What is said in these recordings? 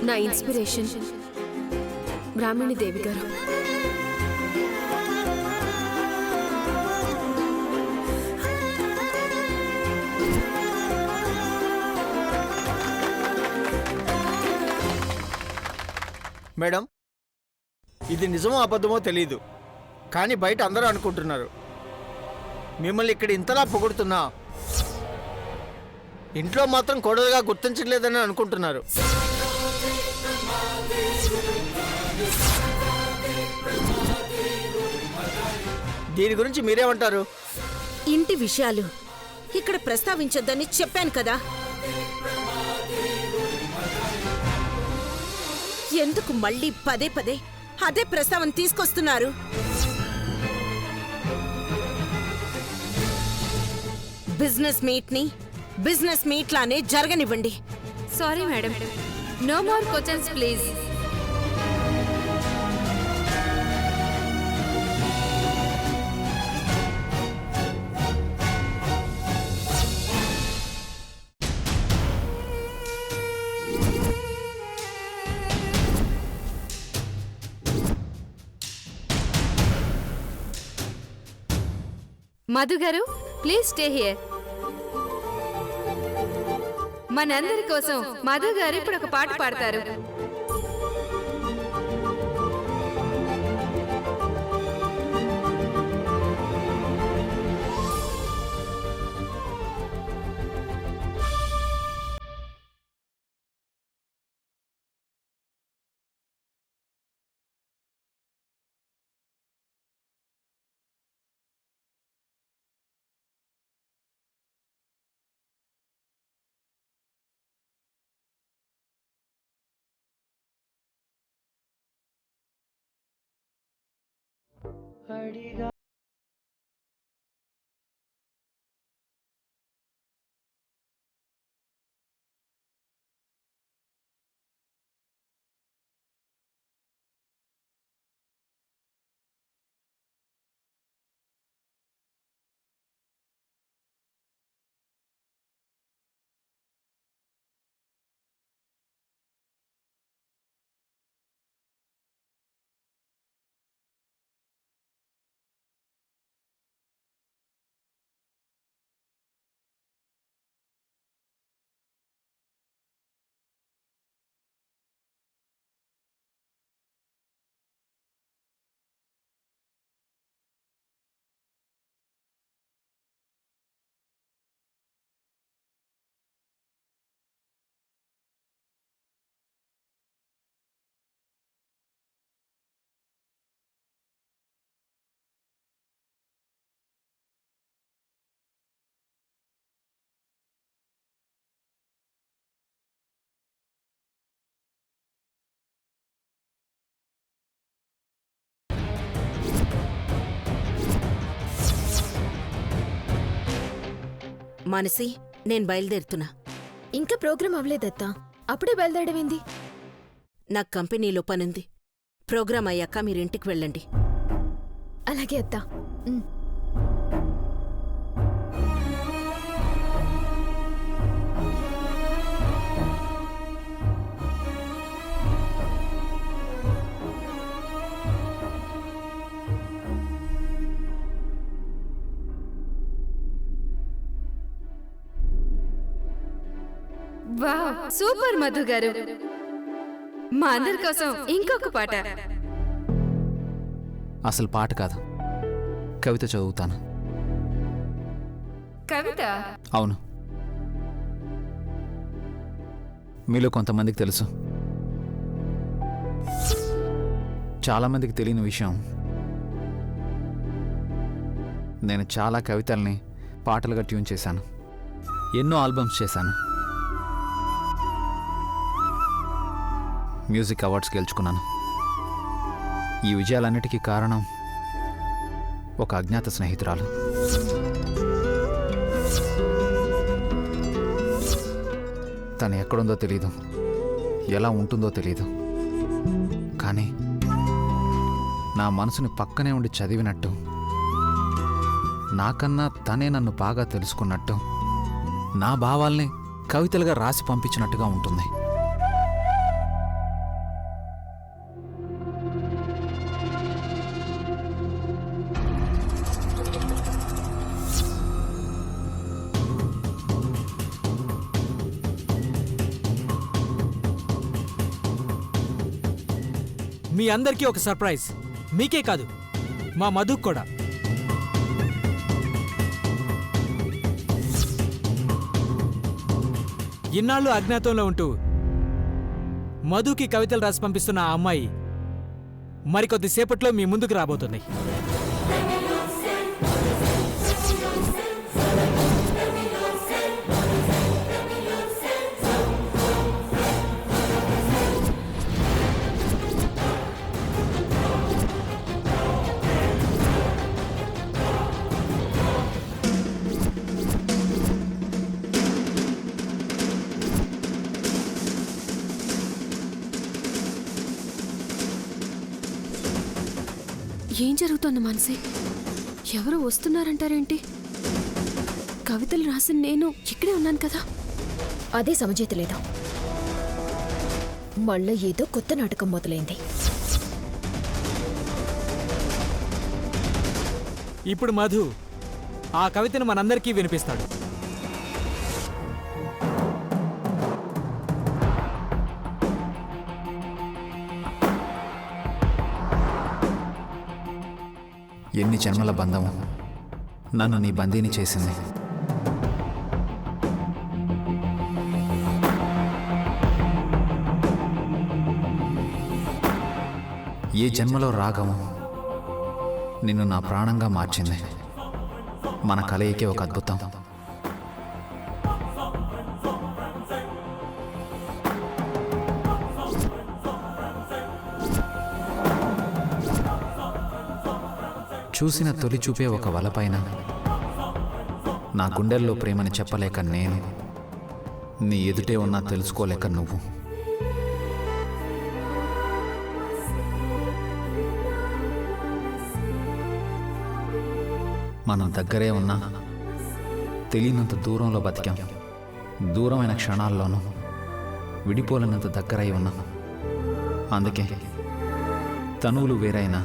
నా ఇన్స్పిరేషన్ బ్రాహ్మణి దేవి గారు. మేడం, ఇది నిజమో అబద్ధమో తెలీదు, కానీ బయట అందరూ అనుకుంటున్నారు మిమ్మల్ని ఇక్కడ ఇంతలా పొగుడుతున్నా ఇంట్లో మాత్రం కోడలుగా గుర్తించలేదని అనుకుంటున్నారు. దీని గురించి మీరేమంటారు? ఇంటి విషయాలు ఇక్కడ ప్రస్తావించొద్దని చెప్పాను కదా. ఎందుకు మళ్ళీ పదే పదే అదే ప్రస్తావన తీసుకొస్తున్నారు? బిజినెస్ మీట్ లానే జరగనివ్వండి. Sorry madam, no more questions please. Madhu గారు, ప్లీజ్ స్టే హియర్. మనందరి కోసం మధు గారు ఇప్పుడు ఒక పాట పాడతారు. మానసి, నేను బయలుదేరుతున్నా. ఇంకా ప్రోగ్రాం అవ్వలేదత్తా, అప్పుడే బయలుదేరడమేంది? నాకు కంపెనీలో పనుంది. ప్రోగ్రాం అయ్యాక మీరింటికి వెళ్ళండి. అలాగే అత్తా. వావ్, సూపర్ మధు గారు. మా అందరి కోసం ఇంకొక పాట. అసలు పాట కాదు, కవిత చదువుతాను. కవిత? అవును. మీలో కొంతమందికి తెలుసు, చాలామందికి తెలియని విషయం, నేను చాలా కవితల్ని పాటలుగా ట్యూన్ చేశాను. ఎన్నో ఆల్బమ్స్ చేశాను. మ్యూజిక్ అవార్డ్స్ గెలుచుకున్నాను. ఈ విజయాలన్నిటికీ కారణం ఒక అజ్ఞాత స్నేహితురాలు. తను ఎక్కడుందో తెలీదు, ఎలా ఉంటుందో తెలీదు, కానీ నా మనసుని పక్కనే ఉండి చదివినట్టు, నాకన్నా తనే నన్ను బాగా తెలుసుకున్నట్టు, నా భావాల్ని కవితలుగా రాసి పంపించినట్టుగా ఉంటుంది. మీ అందరికీ ఒక సర్ప్రైజ్. మీకే కాదు, మా మధుకు కూడా. ఇన్నాళ్ళు అజ్ఞాతంలో ఉంటూ మధుకి కవితలు రాసి పంపిస్తున్న ఆ అమ్మాయి మరికొద్దిసేపట్లో మీ ముందుకు రాబోతుంది. ఏం జరుగుతోంది మానసి? ఎవరో వస్తున్నారంటారేంటి? కవితలు రాసిన నేను ఇక్కడే ఉన్నాను కదా. అదే సమజేత లేదా? మళ్ళీ ఏదో కొత్త నాటకం మొదలైంది. ఇప్పుడు మధు ఆ కవితను మనందరికీ వినిపిస్తాడు. ఎన్ని జన్మల బంధము నన్ను నీ బందీని చేసింది. ఏ జన్మలో రాగము నిన్ను నా ప్రాణంగా మార్చింది. మన కలయికే ఒక అద్భుతం. చూసిన తొలి చూపే ఒక వలపైన నా గుండెల్లో ప్రేమని చెప్పలేక నేను, నీ ఎదుటే ఉన్నా తెలుసుకోలేక నువ్వు. మనం దగ్గరే ఉన్నా తెలియనంత దూరంలో బతికాం. దూరమైన క్షణాల్లోనూ విడిపోలేనంత దగ్గరై ఉన్నాం. అందుకే తనువులు వేరైనా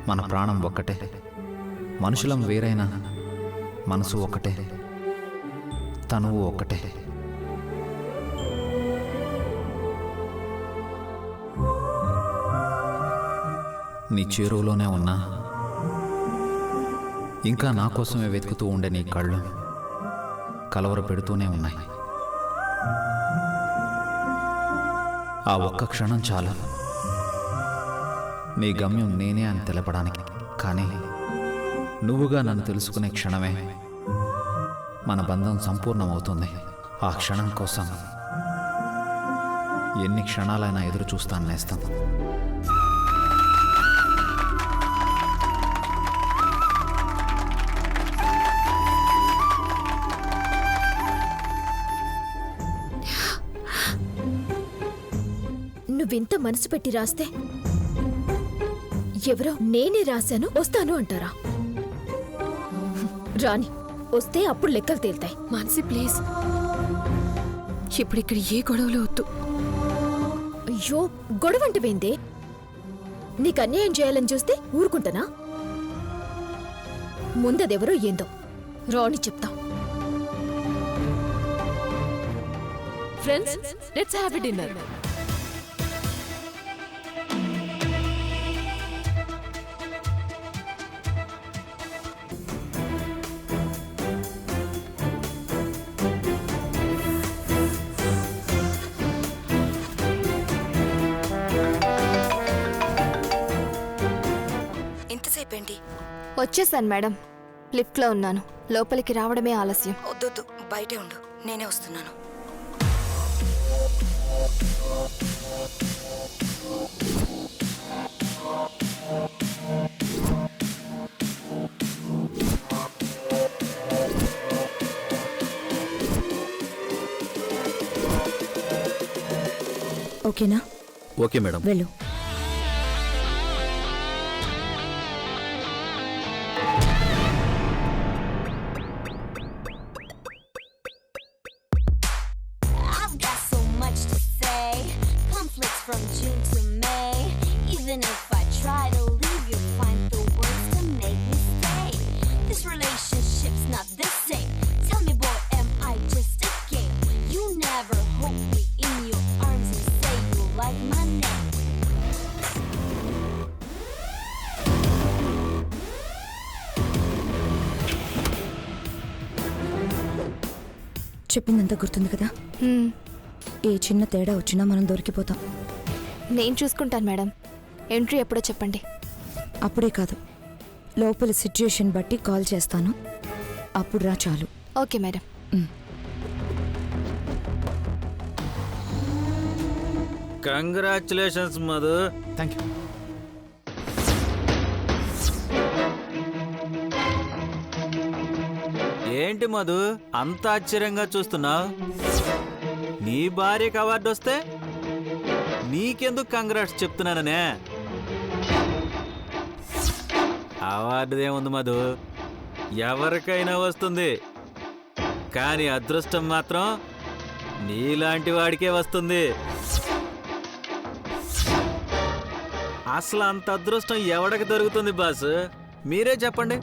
మన ప్రాణం ఒక్కటే. మనుషులం వేరైనా మనసు ఒక్కటే, తనువు ఒక్కటే. నీ చేరువలోనే ఉన్నా ఇంకా నా కోసమే వెతుకుతూ ఉండే నీ కళ్ళు కలవర పెడుతూనే ఉన్నాయి. ఆ ఒక్క క్షణం చాలు నీ గమ్యం నేనే అని తెలపడానికి. కానీ నువ్వుగా నన్ను తెలుసుకునే క్షణమే మన బంధం సంపూర్ణమవుతుంది. ఆ క్షణం కోసం ఎన్ని క్షణాలైనా ఎదురు చూస్తాను నేస్తం. నువ్వింత మనసు పెట్టి రాస్తే ఎవరో నేనే రాశాను వస్తాను అంటారా? రాని, వస్తే అప్పుడు లెక్కలు తేలుతాయి. మానసి ప్లీజ్, ఇప్పుడు ఇక్కడ ఏ గొడవలు వద్దు. అయ్యో, గొడవ అంటే వేందే? నీకు అన్యాయం చేయాలని చూస్తే ఊరుకుంటానా? ముందదెవరో ఏందో రాని చెప్తా. Friends, let's have a dinner. ఎంతసేపేంటి? వచ్చేసాను మేడం. లిఫ్ట్లో ఉన్నాను. లోపలికి రావడమే ఆలస్యం. వద్దొద్దు, బయటే ఉండు, నేనే వస్తున్నాను. ఓకేనా? Okay madam. వెళ్ళు. I've got so much to say. Conflicts from June to May. Even if I try to leave, you'll find the words to make me stay. This relationship's not the same. Tell me, boy, am I just a game? You never hold me in your arms and say you like my name. చెప్పిందంతా గుర్తుంది కదా? హ్మ్, ఏ చిన్న తేడా వచ్చినా మనం దొరికిపోతాం. నేను చూసుకుంటాను మేడం. ఎంట్రీ ఎప్పుడో చెప్పండి. అప్పుడే కాదు, లోపల సిచ్యుయేషన్ బట్టి కాల్ చేస్తాను. అప్పుడు రా చాలు. Okay madam. Congratulations Madhu. Thank you. ఏంటి మధు అంత ఆశ్చర్యంగా చూస్తున్నావు? నీ భార్యకి అవార్డు వస్తే నీకెందుకు కంగ్రాట్స్ చెప్తున్నాననే? అవార్డుదేముంది మధు, ఎవరికైనా వస్తుంది. కానీ అదృష్టం మాత్రం నీలాంటి వాడికే వస్తుంది. అసలు అంత అదృష్టం ఎవడికి దొరుకుతుంది బాస్? మీరే చెప్పండి.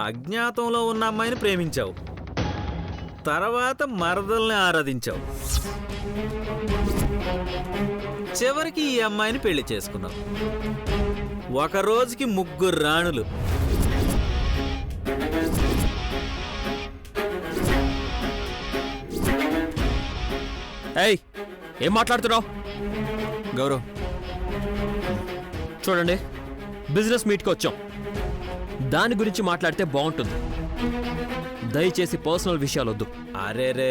అజ్ఞాతంలో ఉన్న అమ్మాయిని ప్రేమించావు, తర్వాత మరదల్ని ఆరాధించావు, చివరికి ఈ అమ్మాయిని పెళ్లి చేసుకున్నావు. ఒక రోజుకి 3 రాణులు. ఏయ్, ఏం మాట్లాడుతున్నావు? గౌరవ్, చూడండి, బిజినెస్ మీట్కి వచ్చాం. దాని గురించి మాట్లాడితే బాగుంటుంది. దయచేసి పర్సనల్ విషయాలు వద్దు. అరే రే,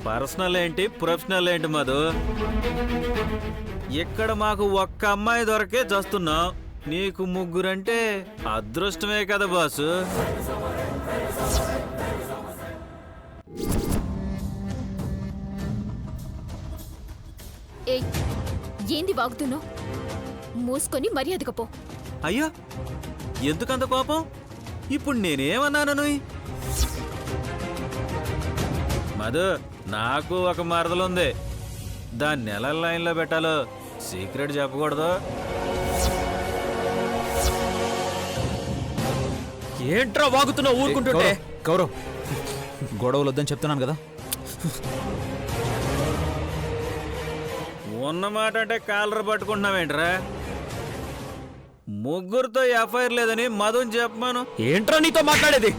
పర్సనల్ ఏంటి ప్రొఫెషనల్ ఏంటి మధు? ఇక్కడ మాకు ఒక్క అమ్మాయి దొరకే చేస్తున్నావు, నీకు 3 అంటే అదృష్టమే కదా బాసు. ఏయ్, ఏంది వాగుతున్నావు? మూసుకొని మర్యాదగా పో. అయ్యో, ఎందుకంత కోపం? ఇప్పుడు నేనేమన్నాను? మధు, నాకు ఒక మరదలుంది. దాన్ని ఎలా లైన్లో పెట్టాలో సీక్రెట్ చెప్పకూడదు. ఏంట్రా వాగుతున్నావు ఊరుకుంటుంటే? గౌరవ్, గొడవలు వద్దని చెప్తున్నాను కదా. ఉన్నమాట అంటే కాలర్ పట్టుకుంటున్నావేంట్రా? 3తో ఎఫ్ఐఆర్ లేదని మధుని చెప్పమాను. ఏంట్రా నీతో మాట్లాడేది?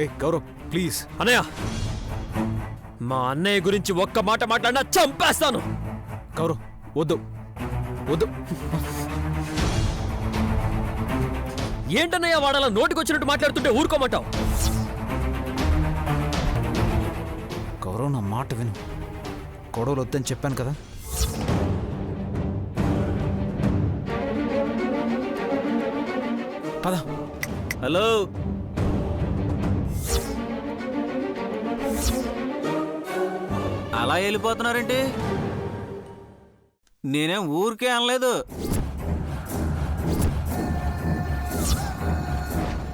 ఏ గౌరవ్, ప్లీజ్. అన్నయ్య, మా అన్నయ్య గురించి ఒక్క మాట మాట్లాడినా చంపేస్తాను. గౌరవ్, వద్దు వద్దు. ఏంటన్నయ్య వాడాల నోటికొచ్చినట్టు మాట్లాడుతుంటే ఊరుకోమంటావు? గౌరవ్, నా మాట విను. గొడవలు వద్దని చెప్పాను కదా. పద. హలో, అలా వెళ్ళిపోతున్నారేంటి? నేనేం ఊరికే అనలేదు.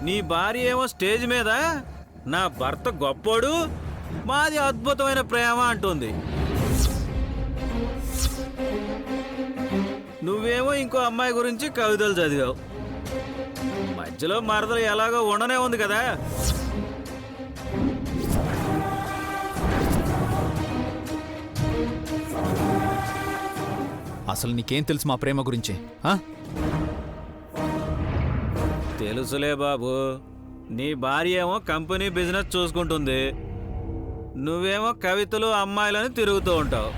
నీ భార్య ఏమో స్టేజ్ మీద నా భర్త గొప్పోడు, మాది అద్భుతమైన ప్రేమ అంటుంది. నువ్వేమో ఇంకో అమ్మాయి గురించి కవితలు చదివావు. మధ్యలో మరదలు ఎలాగో ఉండనే ఉంది కదా. అసలు నీకేం తెలుసు మా ప్రేమ గురించి? తెలుసులే బాబు, నీ భార్య ఏమో కంపెనీ బిజినెస్ చూసుకుంటుంది, నువ్వేమో కవితలు అమ్మాయిలని తిరుగుతూ ఉంటావు.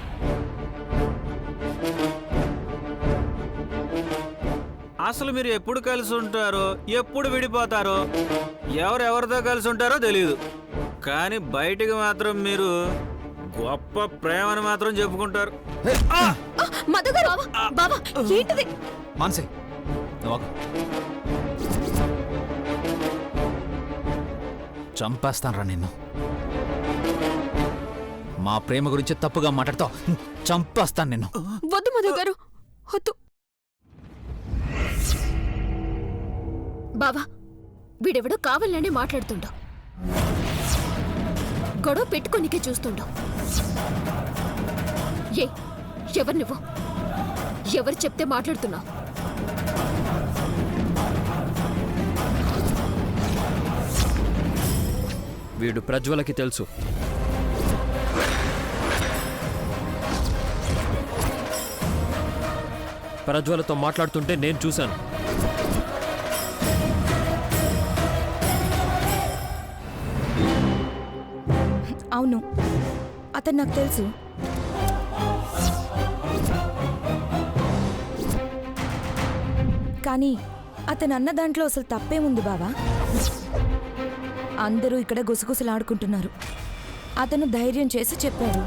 అసలు మీరు ఎప్పుడు కలిసి ఉంటారో ఎప్పుడు విడిపోతారో ఎవరెవరితో కలిసి ఉంటారో తెలియదు. కానీ బయటికి మాత్రం మీరు గొప్ప ప్రేమను మాత్రం చెప్పుకుంటారు. మాన్సే, చంపేస్తాను రా నిన్ను. మా ప్రేమ గురించి తప్పుగా మాట్లాడతావు, చంపేస్తాను నిన్ను. వద్దు మధు గారు, వద్దు. బావా, వీడెవడో కావాలనే మాట్లాడుతుండో, గొడవ పెట్టుకోనికే చూస్తుండో. ఏ, ఎవరు నువ్వు? ఎవరు చెప్తే మాట్లాడుతున్నావు? వీడు ప్రజ్వలకి తెలుసు. ప్రజ్వలతో మాట్లాడుతుంటే నేను చూశాను. అవును, అతను నాకు తెలుసు. కానీ అతను అన్న దాంట్లో అసలు తప్పేముంది బావా? అందరూ ఇక్కడ గుసగుసలాడుకుంటున్నారు. అతను ధైర్యం చేసి చెప్పాడు.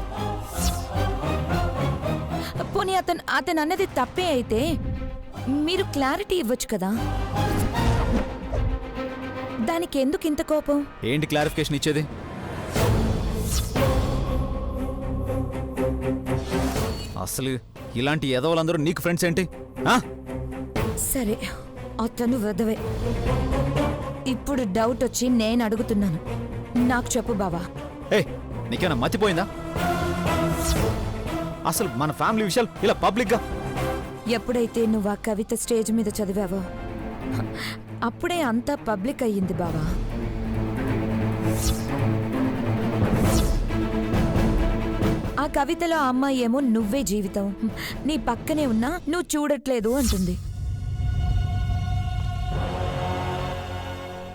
పోనీ అతను అన్నది తప్పే అయితే మీరు క్లారిటీ ఇవ్వచ్చు కదా. దానికి ఎందుకు ఇంత కోపం? ఏంటి క్లారిఫికేషన్ ఇచ్చేది? అసలు ఇలాంటి ఎదవలందరూ నీకు ఫ్రెండ్స్ ఏంటి? సరే, అతను వదవే. ఇప్పుడు డౌట్ వచ్చి నేను అడుగుతున్నాను. నాకు చెప్పు బావా. ఏ, నీకేమైనా మతిపోయిందా? అసలు మన ఫ్యామిలీ విషయాలు ఇలా పబ్లిక్గా ఎప్పుడైతే నువ్వు ఆ కవిత స్టేజ్ మీద చదివావో అప్పుడే అంతా పబ్లిక్ అయ్యింది బావా. ఆ కవితలో ఆ అమ్మాయి ఏమో నువ్వే జీవితం, నీ పక్కనే ఉన్నా నువ్వు చూడట్లేదు అంటుంది.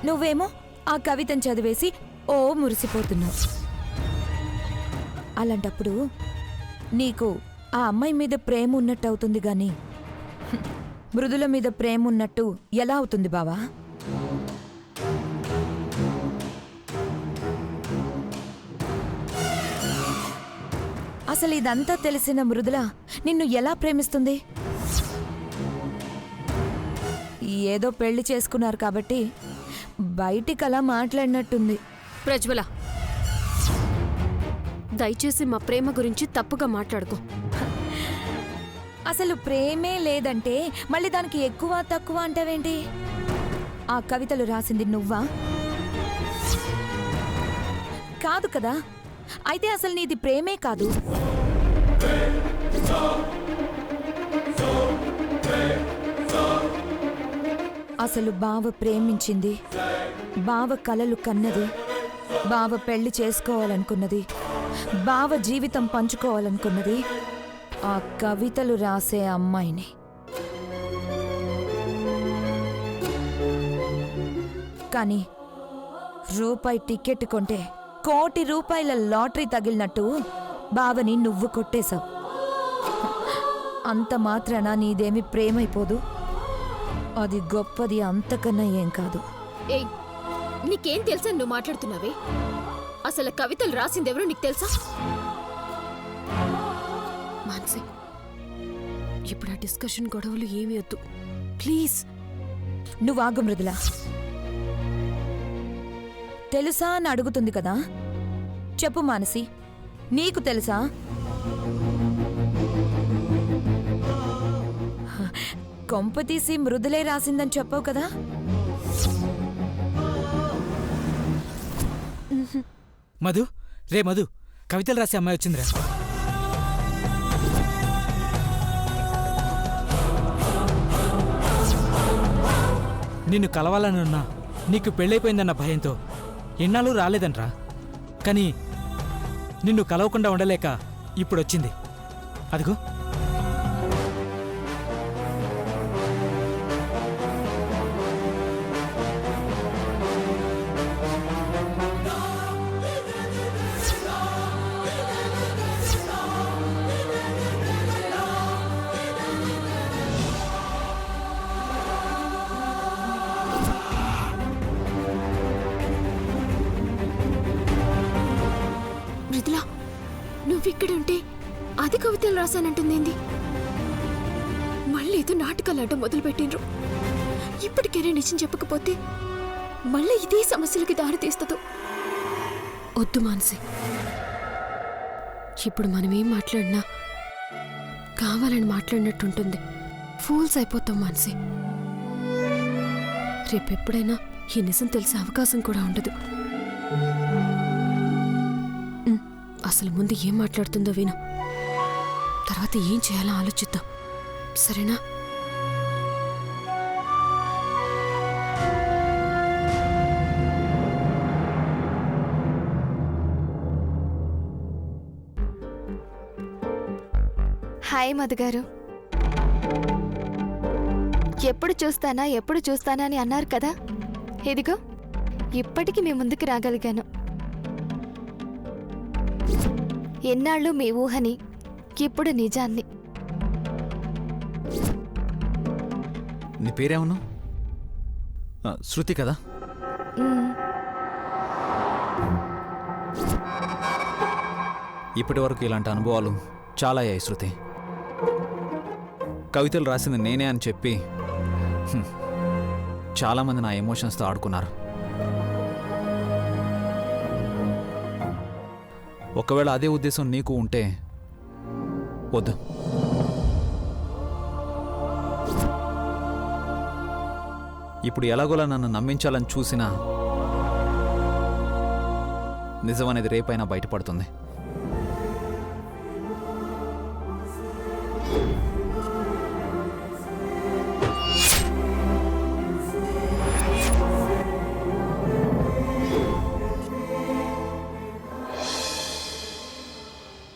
నువ్వేమో ఆ కవితను చదివేసి ఓ మురిసిపోతున్నావు. అలాంటప్పుడు నీకు ఆ అమ్మాయి మీద ప్రేమ ఉన్నట్టు అవుతుంది గాని మృదుల మీద ప్రేమ ఉన్నట్టు ఎలా అవుతుంది బావా? అసలు ఇదంతా తెలిసిన మృదుల నిన్ను ఎలా ప్రేమిస్తుంది? ఏదో పెళ్లి చేసుకున్నారు కాబట్టి బయటికి అలా మాట్లాడినట్టుంది. ప్రజ్వల, దయచేసి మా ప్రేమ గురించి తప్పుగా మాట్లాడుకో. అసలు ప్రేమే లేదంటే మళ్ళీ దానికి ఎక్కువ తక్కువ అంటావేంటి? ఆ కవితలు రాసింది నువ్వా? కాదు కదా. అయితే అసలు నీది ప్రేమే కాదు. అసలు బావ ప్రేమించింది, బావ కలలు కన్నది, బావ పెళ్లి చేసుకోవాలనుకున్నది, బావ జీవితం పంచుకోవాలనుకున్నది ఆ కవితలు రాసే అమ్మాయిని. కానీ రూపాయి టికెట్ కొంటే కోటి రూపాయల లాటరీ తగిలినట్టు బావని నువ్వు కొట్టేశావు. అంత మాత్రాన నీదేమి ప్రేమైపోదు. అది గొప్పది అంతకన్నా ఏం కాదు. ఏయ్, నీకేం తెలుసా నువ్వు మాట్లాడుతున్నావే? అసలు కవితలు రాసిందెవరో నీకు తెలుసా? మాన్సి, ఇప్పుడు ఆ డిస్కషన్ గొడవలు ఏమీ వద్దు ప్లీజ్. నువ్వు ఆగు మృదుల. తెలుసా అని అడుగుతుంది కదా, చెప్పు మానసి, నీకు తెలుసా? కొంపతీసి మృదులే రాసిందని చెప్పావు కదా. మధు, రే మధు, కవితలు రాసే అమ్మాయి వచ్చిందిరా. నిన్ను కలవాలనున్నా నీకు పెళ్ళైపోయిందన్న భయంతో ఎన్నాళ్ళు రాలేదనరా. కానీ నిన్ను కలవకుండా ఉండలేక ఇప్పుడొచ్చింది. అదిగో. మృదుల, నువ్విక్కడుంటే అది కవితలు రాశానంటుందేంది? మళ్ళీ ఏదో నాటకాలు అంటూ మొదలుపెట్టిండ్రు. ఇప్పటికైనా నిజం చెప్పకపోతే మళ్ళీ ఇదే సమస్యలకి దారి తీస్తదు. వద్దు మాన్సి, ఇప్పుడు మనమేం మాట్లాడినా కావాలని మాట్లాడినట్టుంటుంది. ఫూల్స్ అయిపోతాం మాన్సి. రేపెప్పుడైనా ఈ నిజం తెలిసే అవకాశం కూడా ఉండదు. అసలు ముందు ఏం మాట్లాడుతుందో విను, తర్వాత ఏం చేయాలో ఆలోచిద్దాం, సరేనా? హాయ్ మధుగారు. ఎప్పుడు చూస్తానా అని అన్నారు కదా. ఇదిగో ఇప్పటికి మీ ముందుకు రాగలిగాను. ఎన్నాళ్ళు మీ ఊహని, ఇప్పుడు నిజాన్ని. నీ పేరేమన్నా? శృతి కదా? మ్మ్. ఇప్పటి వరకు ఇలాంటి అనుభవాలు చాలా అయ్యాయి శృతి. కవితలు రాసింది నేనే అని చెప్పి చాలామంది నా ఎమోషన్స్తో ఆడుకున్నారు. ఒకవేళ అదే ఉద్దేశం నీకు ఉంటే వద్దు. ఇప్పుడు ఎలాగోలా నన్ను నమ్మించాలని చూసినా నిజం అనేది రేపైనా బయటపడుతుంది.